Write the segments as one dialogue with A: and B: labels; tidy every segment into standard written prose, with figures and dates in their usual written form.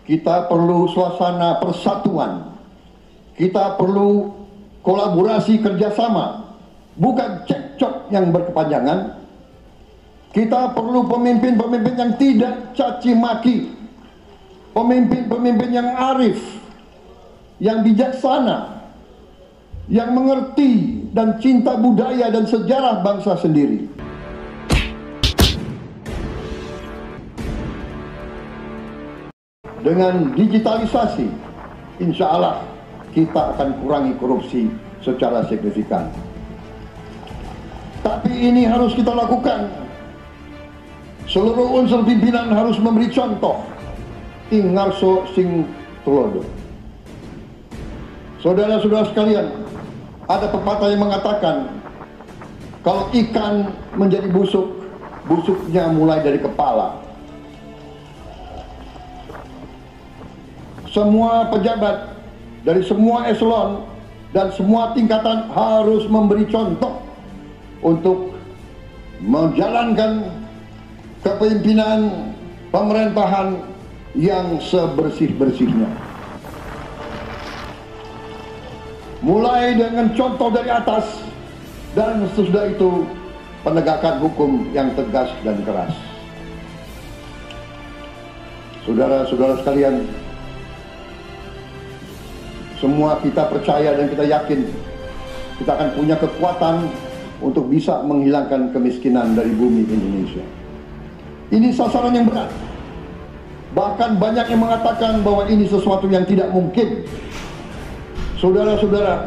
A: Kita perlu suasana persatuan. Kita perlu kolaborasi kerjasama, bukan cekcok yang berkepanjangan. Kita perlu pemimpin-pemimpin yang tidak caci maki, pemimpin-pemimpin yang arif, yang bijaksana, yang mengerti dan cinta budaya dan sejarah bangsa sendiri. Dengan digitalisasi, insya Allah kita akan kurangi korupsi secara signifikan. Tapi ini harus kita lakukan. Seluruh unsur pimpinan harus memberi contoh. Ingarso sing tulodo. Saudara-saudara sekalian, ada pepatah yang mengatakan, kalau ikan menjadi busuk, busuknya mulai dari kepala. Semua pejabat dari semua eselon dan semua tingkatan harus memberi contoh untuk menjalankan kepemimpinan pemerintahan yang sebersih-bersihnya. Mulai dengan contoh dari atas dan sesudah itu penegakan hukum yang tegas dan keras. Saudara-saudara sekalian, semua kita percaya dan kita yakin kita akan punya kekuatan untuk bisa menghilangkan kemiskinan dari bumi Indonesia. Ini sasaran yang berat. Bahkan banyak yang mengatakan bahwa ini sesuatu yang tidak mungkin. Saudara-saudara,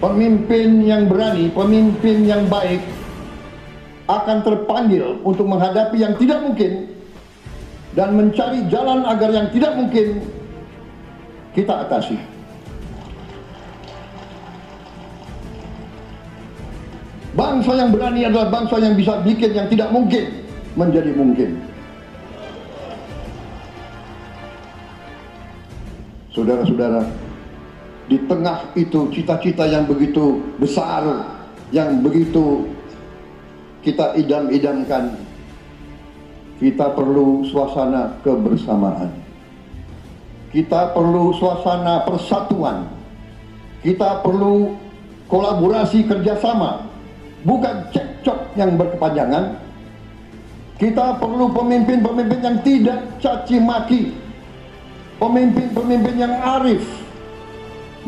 A: pemimpin yang berani, pemimpin yang baik akan terpanggil untuk menghadapi yang tidak mungkin dan mencari jalan agar yang tidak mungkin kita atasi. Bangsa yang berani adalah bangsa yang bisa bikin yang tidak mungkin menjadi mungkin. Saudara-saudara, di tengah itu cita-cita yang begitu besar, yang begitu kita idam-idamkan, kita perlu suasana kebersamaan. Kita perlu suasana persatuan. Kita perlu kolaborasi kerjasama, bukan cekcok yang berkepanjangan. Kita perlu pemimpin-pemimpin yang tidak caci maki, pemimpin-pemimpin yang arif,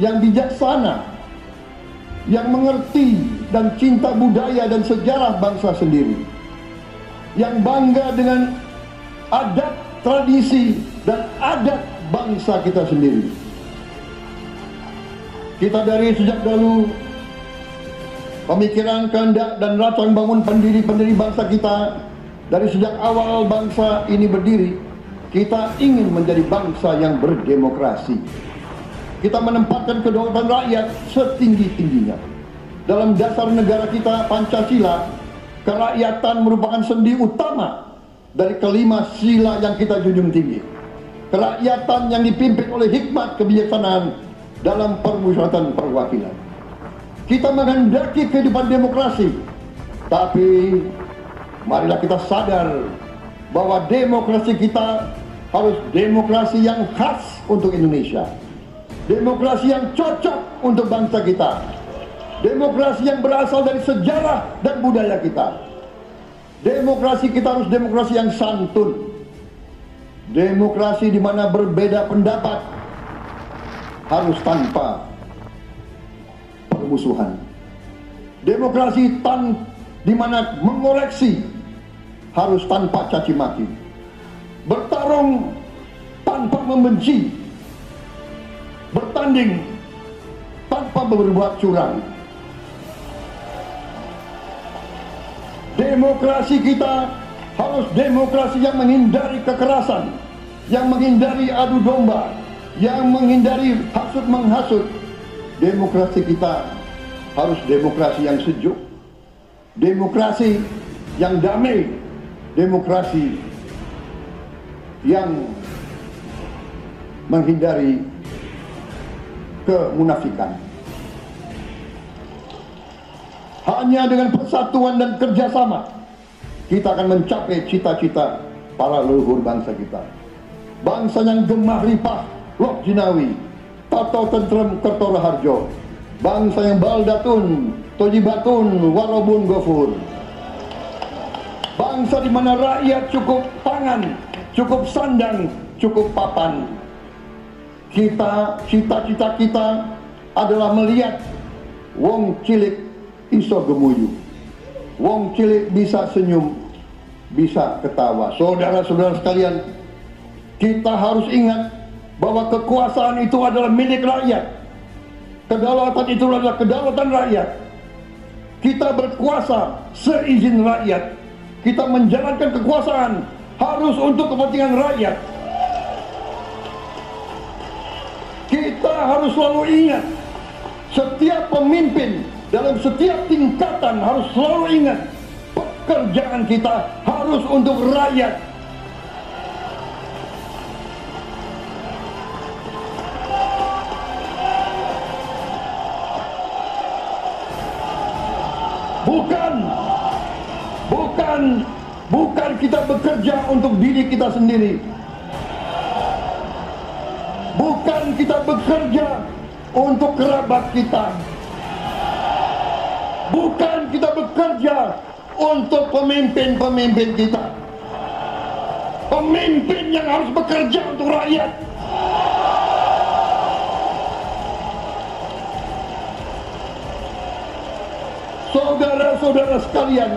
A: yang bijaksana, yang mengerti dan cinta budaya dan sejarah bangsa sendiri, yang bangga dengan adat, tradisi, dan adat bangsa kita sendiri. Kita dari sejak dahulu pemikiran, kehendak, dan rancang bangun pendiri-pendiri bangsa kita. Dari sejak awal bangsa ini berdiri, kita ingin menjadi bangsa yang berdemokrasi. Kita menempatkan kedaulatan rakyat setinggi-tingginya. Dalam dasar negara kita, Pancasila, kerakyatan merupakan sendi utama dari kelima sila yang kita junjung tinggi. Kerakyatan yang dipimpin oleh hikmat kebijaksanaan dalam permusyawaratan perwakilan. Kita menghendaki kehidupan demokrasi, tapi marilah kita sadar bahwa demokrasi kita harus demokrasi yang khas untuk Indonesia. Demokrasi yang cocok untuk bangsa kita. Demokrasi yang berasal dari sejarah dan budaya kita. Demokrasi kita harus demokrasi yang santun. Demokrasi di mana berbeda pendapat harus tanpa permusuhan. Demokrasi di mana mengoreksi harus tanpa caci maki. Bertarung tanpa membenci. Bertanding tanpa berbuat curang. Demokrasi kita harus demokrasi yang menghindari kekerasan, yang menghindari adu domba, yang menghindari hasut menghasut. Demokrasi kita harus demokrasi yang sejuk, demokrasi yang damai, demokrasi yang menghindari kemunafikan. Hanya dengan persatuan dan kerjasama kita akan mencapai cita-cita para leluhur bangsa kita. bangsa yang gemah ripah Lok Jinawi, Tato Tentrem Kertoraharjo, bangsa yang baldatun, tojibatun, warobun gofur, bangsa di mana rakyat cukup pangan, cukup sandang, cukup papan. Cita-cita kita adalah melihat wong cilik iso gemuyu, wong cilik bisa senyum, bisa ketawa. Saudara-saudara sekalian, kita harus ingat bahwa kekuasaan itu adalah milik rakyat. Kedaulatan itu adalah kedaulatan rakyat. Kita berkuasa seizin rakyat. Kita menjalankan kekuasaan harus untuk kepentingan rakyat. Kita harus selalu ingat, setiap pemimpin dalam setiap tingkatan harus selalu ingat, pekerjaan kita harus untuk rakyat. Bukan kita bekerja untuk diri kita sendiri. Bukan kita bekerja untuk kerabat kita. Bukan kita bekerja untuk pemimpin-pemimpin kita. Pemimpin yang harus bekerja untuk rakyat. Saudara-saudara sekalian,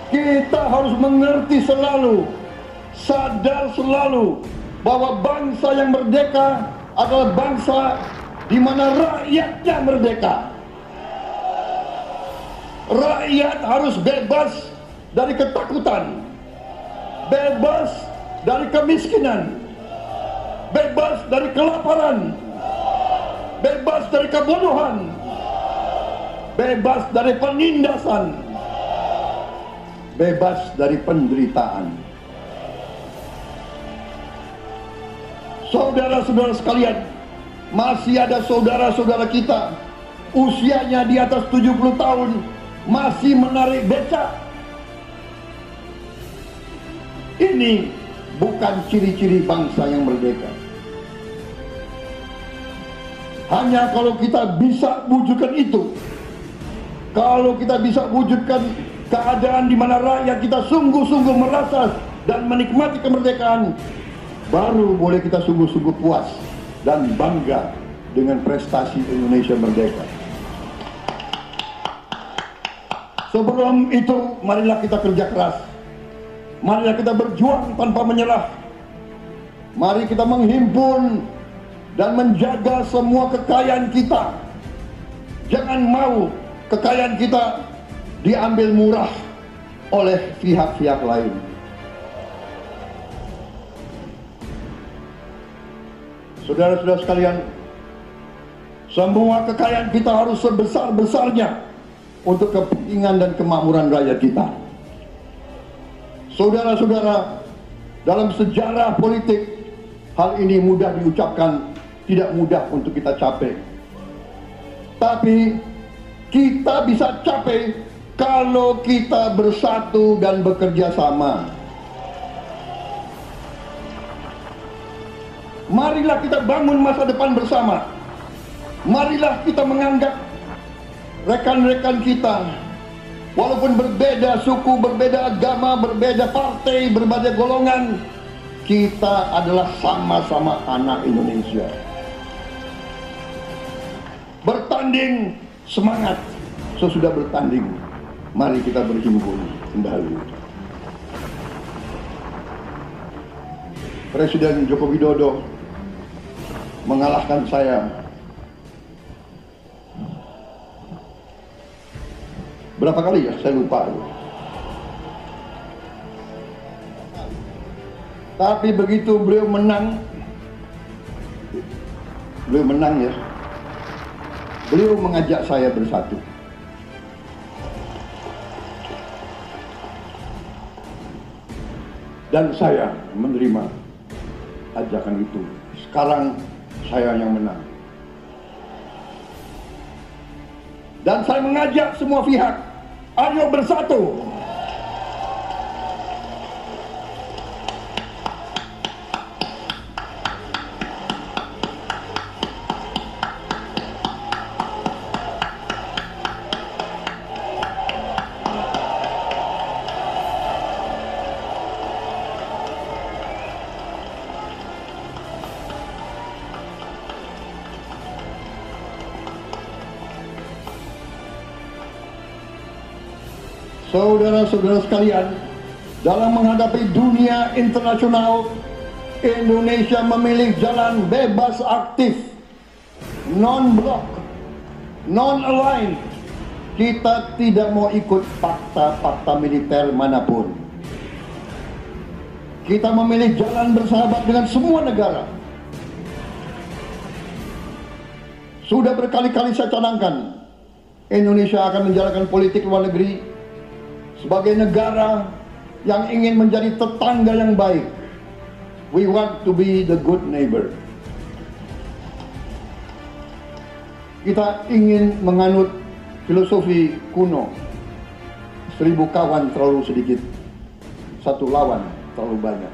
A: kita harus mengerti selalu, sadar selalu bahwa bangsa yang merdeka adalah bangsa di mana rakyatnya merdeka. Rakyat harus bebas dari ketakutan, bebas dari kemiskinan, bebas dari kelaparan, bebas dari kebodohan, bebas dari penindasan, bebas dari penderitaan. Saudara-saudara sekalian, masih ada saudara-saudara kita usianya di atas 70 tahun masih menarik becak. Ini bukan ciri-ciri bangsa yang merdeka. Hanya kalau kita bisa wujudkan itu, kalau kita bisa wujudkan keadaan di mana rakyat kita sungguh-sungguh merasa dan menikmati kemerdekaan, baru boleh kita sungguh-sungguh puas dan bangga dengan prestasi Indonesia merdeka. Sebelum itu, marilah kita kerja keras. Marilah kita berjuang tanpa menyerah. Mari kita menghimpun dan menjaga semua kekayaan kita. Jangan mau kekayaan kita diambil murah oleh pihak-pihak lain. Saudara-saudara sekalian, semua kekayaan kita harus sebesar-besarnya untuk kepentingan dan kemakmuran rakyat kita. Saudara-saudara, dalam sejarah politik, hal ini mudah diucapkan, tidak mudah untuk kita capai. Tapi kita bisa capai kalau kita bersatu dan bekerja sama. Marilah kita bangun masa depan bersama. Marilah kita menganggap rekan-rekan kita, walaupun berbeda suku, berbeda agama, berbeda partai, berbeda golongan, kita adalah sama-sama anak Indonesia. Bertanding, semangat. Sesudah bertanding, mari kita berhimpun kembali. Presiden Joko Widodo mengalahkan saya berapa kali ya, saya lupa. Tapi begitu beliau menang ya, beliau mengajak saya bersatu. Dan saya menerima ajakan itu. Sekarang saya yang menang. Dan saya mengajak semua pihak, ayo bersatu. Saudara-saudara sekalian, dalam menghadapi dunia internasional, Indonesia memilih jalan bebas aktif, non-blok, non-aligned. Kita tidak mau ikut fakta-fakta militer manapun. Kita memilih jalan bersahabat dengan semua negara. Sudah berkali-kali saya canangkan, Indonesia akan menjalankan politik luar negeri sebagai negara yang ingin menjadi tetangga yang baik. We want to be the good neighbor. Kita ingin menganut filosofi kuno, 1000 kawan terlalu sedikit, 1 lawan terlalu banyak.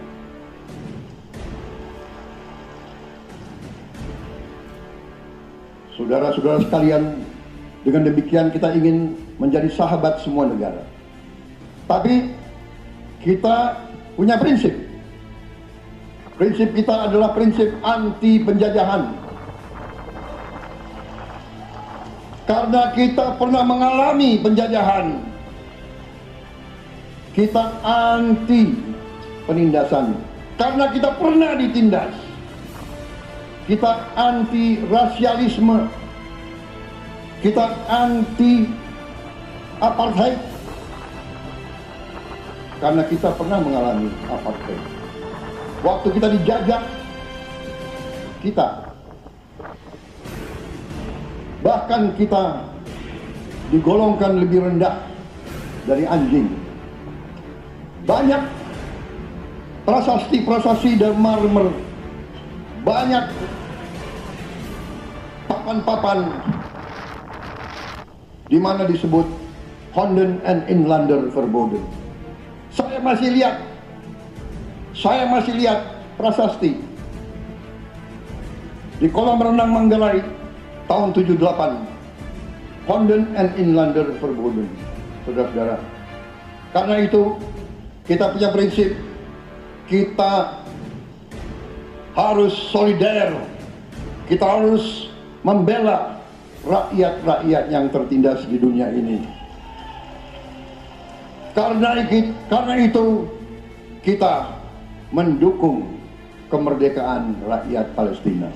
A: Saudara-saudara sekalian, dengan demikian kita ingin menjadi sahabat semua negara. Tapi kita punya prinsip. Prinsip kita adalah prinsip anti penjajahan. Karena kita pernah mengalami penjajahan, kita anti penindasan. Karena kita pernah ditindas, kita anti rasialisme, kita anti apartheid. Karena kita pernah mengalami apartheid. Waktu kita dijajah, kita bahkan kita digolongkan lebih rendah dari anjing. Banyak prasasti-prasasti dan marmer, banyak papan-papan di mana disebut Honden and Inlander Verboden. Saya masih lihat prasasti di kolam renang Manggarai tahun 78, Honden and Inlander Verboden, saudara-saudara. Karena itu kita punya prinsip, kita harus solider, kita harus membela rakyat-rakyat yang tertindas di dunia ini. Karena itu kita mendukung kemerdekaan rakyat Palestina.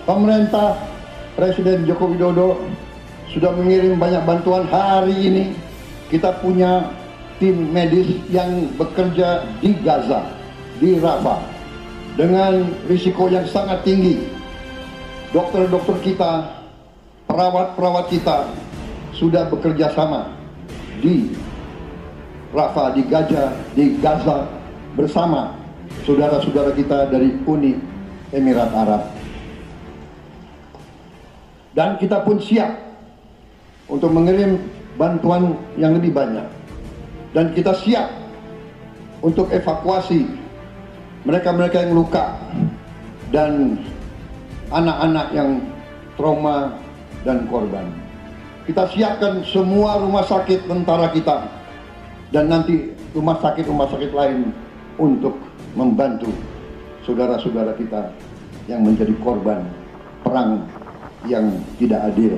A: Pemerintah Presiden Joko Widodo sudah mengirim banyak bantuan. Hari ini kita punya tim medis yang bekerja di Gaza, di Rafah, dengan risiko yang sangat tinggi. Dokter-dokter kita, perawat-perawat kita sudah bekerja sama di Rafah, di Gaza bersama saudara-saudara kita dari Uni Emirat Arab. Dan kita pun siap untuk mengirim bantuan yang lebih banyak. Dan kita siap untuk evakuasi mereka-mereka yang luka dan anak-anak yang trauma dan korban. Kita siapkan semua rumah sakit tentara kita dan nanti rumah sakit lain untuk membantu saudara-saudara kita yang menjadi korban perang yang tidak adil.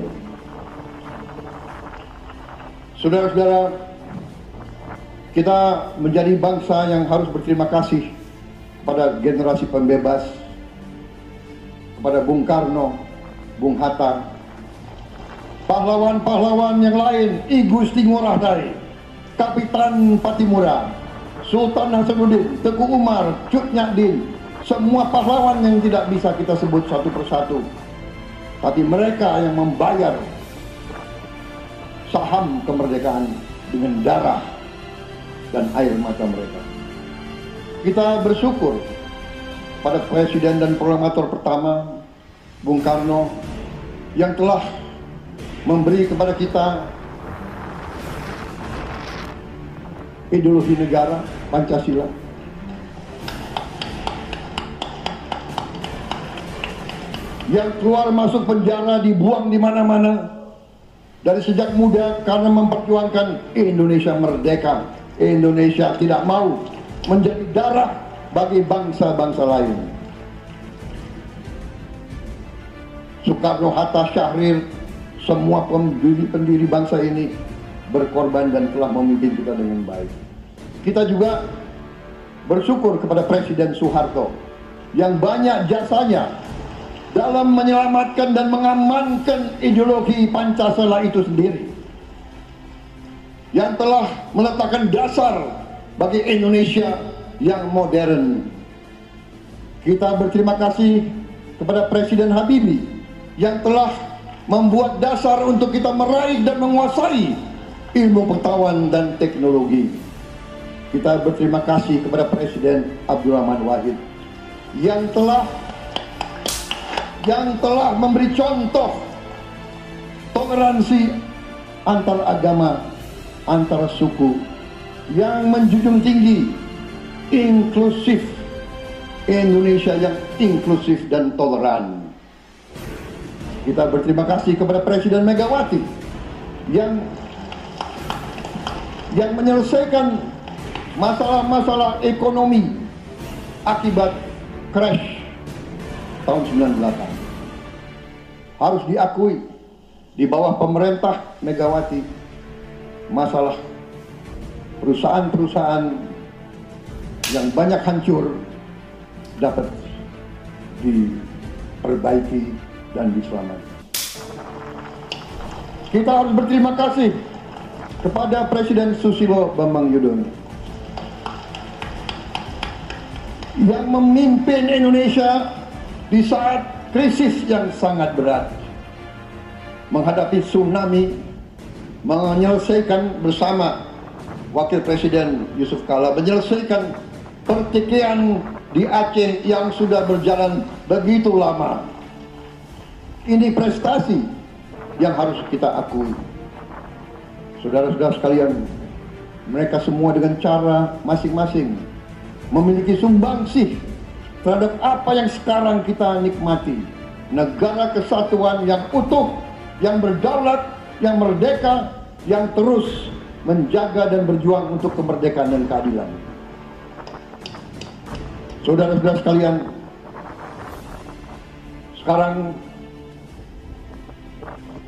A: Saudara-saudara, kita menjadi bangsa yang harus berterima kasih kepada generasi pembebas, kepada Bung Karno, Bung Hatta, pahlawan-pahlawan yang lain, I Gusti Ngurah Rai, Kapitan Patimura, Sultan Hasanuddin, Teguh Umar, Cut Nyak-din, semua pahlawan yang tidak bisa kita sebut satu persatu. Tapi mereka yang membayar saham kemerdekaan dengan darah dan air mata mereka. Kita bersyukur pada Presiden dan Proklamator pertama, Bung Karno, yang telah memberi kepada kita ideologi negara, Pancasila. Yang keluar masuk penjara, dibuang di mana-mana dari sejak muda karena memperjuangkan Indonesia merdeka. Indonesia tidak mau menjadi darah bagi bangsa-bangsa lain. Soekarno, Hatta, Syahrir, semua pendiri bangsa ini berkorban dan telah memimpin kita dengan baik. Kita juga bersyukur kepada Presiden Soeharto yang banyak jasanya dalam menyelamatkan dan mengamankan ideologi Pancasila itu sendiri, yang telah meletakkan dasar bagi Indonesia yang modern. Kita berterima kasih kepada Presiden Habibie yang telah membuat dasar untuk kita meraih dan menguasai ilmu pengetahuan dan teknologi. Kita berterima kasih kepada Presiden Abdurrahman Wahid yang telah memberi contoh toleransi antar agama, antar suku, yang menjunjung tinggi inklusif, Indonesia yang inklusif dan toleran. Kita berterima kasih kepada Presiden Megawati yang menyelesaikan masalah-masalah ekonomi akibat crash tahun 98. Harus diakui, di bawah pemerintah Megawati, masalah perusahaan-perusahaan yang banyak hancur dapat diperbaiki dan diselamatkan. Kita harus berterima kasih kepada Presiden Susilo Bambang Yudhoyono yang memimpin Indonesia di saat krisis yang sangat berat, menghadapi tsunami, menyelesaikan bersama Wakil Presiden Yusuf Kala, menyelesaikan pertikaian di Aceh yang sudah berjalan begitu lama. Ini prestasi yang harus kita akui. Saudara-saudara sekalian, mereka semua dengan cara masing-masing memiliki sumbangsih terhadap apa yang sekarang kita nikmati. Negara kesatuan yang utuh, yang berdaulat, yang merdeka, yang terus menjaga dan berjuang untuk kemerdekaan dan keadilan. Saudara-saudara sekalian, sekarang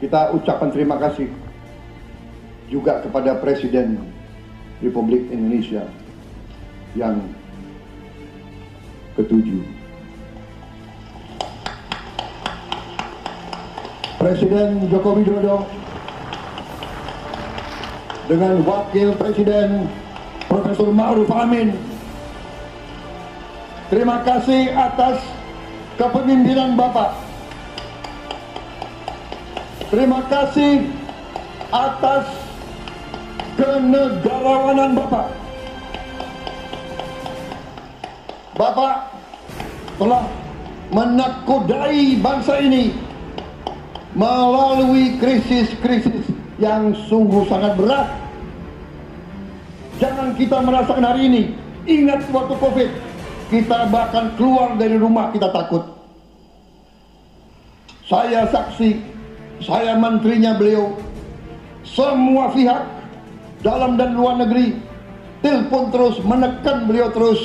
A: kita ucapkan terima kasih juga kepada Presiden Republik Indonesia yang ke-7. Presiden Joko Widodo dengan Wakil Presiden Profesor Ma'ruf Amin, terima kasih atas kepemimpinan Bapak. Terima kasih atas kenegarawanan Bapak. Bapak telah menakodai bangsa ini melalui krisis-krisis yang sungguh sangat berat. Jangan kita merasakan hari ini. Ingat waktu Covid, kita bahkan keluar dari rumah kita takut. Saya saksi, saya menterinya beliau, semua pihak dalam dan luar negeri telepon terus, menekan beliau terus,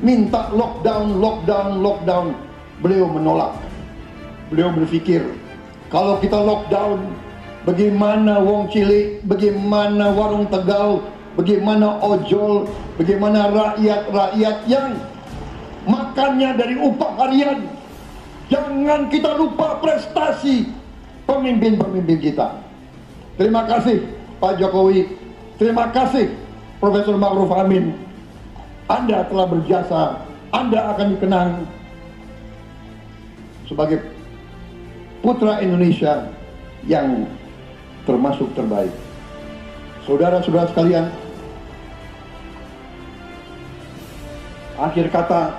A: minta lockdown, lockdown, lockdown. Beliau menolak. Beliau berpikir, kalau kita lockdown, bagaimana wong cilik, bagaimana warung Tegal, bagaimana ojol, bagaimana rakyat-rakyat yang makannya dari upah harian. Jangan kita lupa prestasi pemimpin-pemimpin kita. Terima kasih Pak Jokowi, terima kasih Profesor Ma'ruf Amin. Anda telah berjasa, Anda akan dikenang sebagai putra Indonesia yang termasuk terbaik. Saudara-saudara sekalian, akhir kata,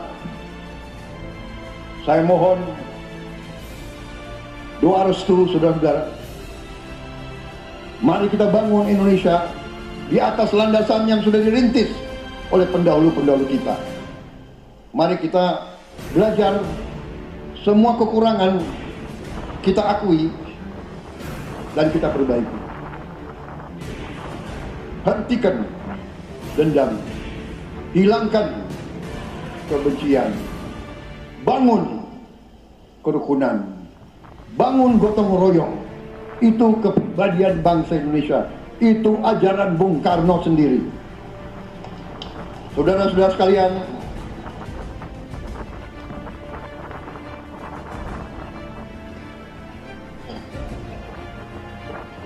A: saya mohon doa restu saudara-saudara. Mari kita bangun Indonesia di atas landasan yang sudah dirintis oleh pendahulu-pendahulu kita. Mari kita belajar, semua kekurangan kita akui dan kita perbaiki. Hentikan dendam, hilangkan kebencian, bangun kerukunan, bangun gotong royong. Itu kepribadian bangsa Indonesia, itu ajaran Bung Karno sendiri. Saudara-saudara sekalian,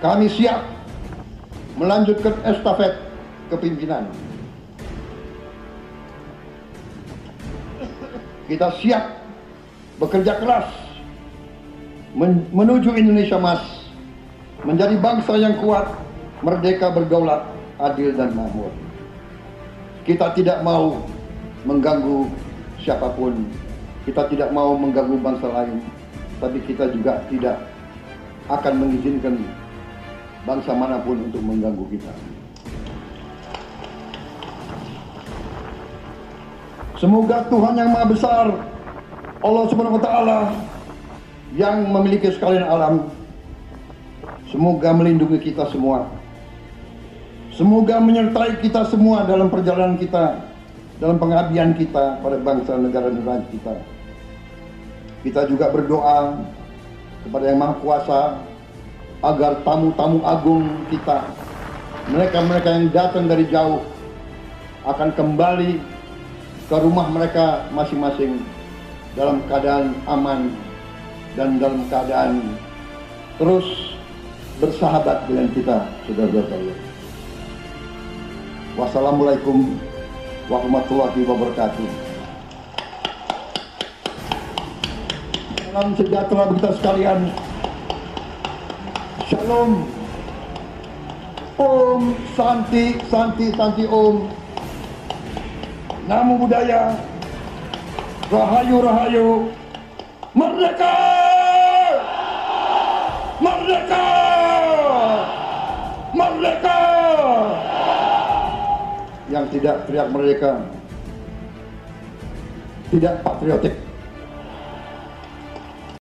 A: kami siap melanjutkan estafet kepimpinan. Kita siap bekerja keras menuju Indonesia Emas, menjadi bangsa yang kuat, merdeka, berdaulat, adil dan makmur. Kita tidak mau mengganggu siapapun, kita tidak mau mengganggu bangsa lain, tapi kita juga tidak akan mengizinkan bangsa manapun untuk mengganggu kita. Semoga Tuhan yang Maha Besar, Allah Subhanahu wa Ta'ala, yang memiliki sekalian alam, semoga melindungi kita semua. Semoga menyertai kita semua dalam perjalanan kita, dalam pengabdian kita pada bangsa, negara, dan rakyat kita. Kita juga berdoa kepada Yang Maha Kuasa agar tamu-tamu agung kita, mereka-mereka yang datang dari jauh, akan kembali ke rumah mereka masing-masing dalam keadaan aman dan dalam keadaan terus bersahabat dengan kita, saudara-saudara. Wassalamualaikum warahmatullahi wabarakatuh. Salam sejahtera kita sekalian. Shalom. Om Santi, Santi, Santi Om. Namo Buddhaya. Rahayu, Rahayu. Merdeka! Merdeka! Merdeka! Yang tidak teriak merdeka tidak patriotik.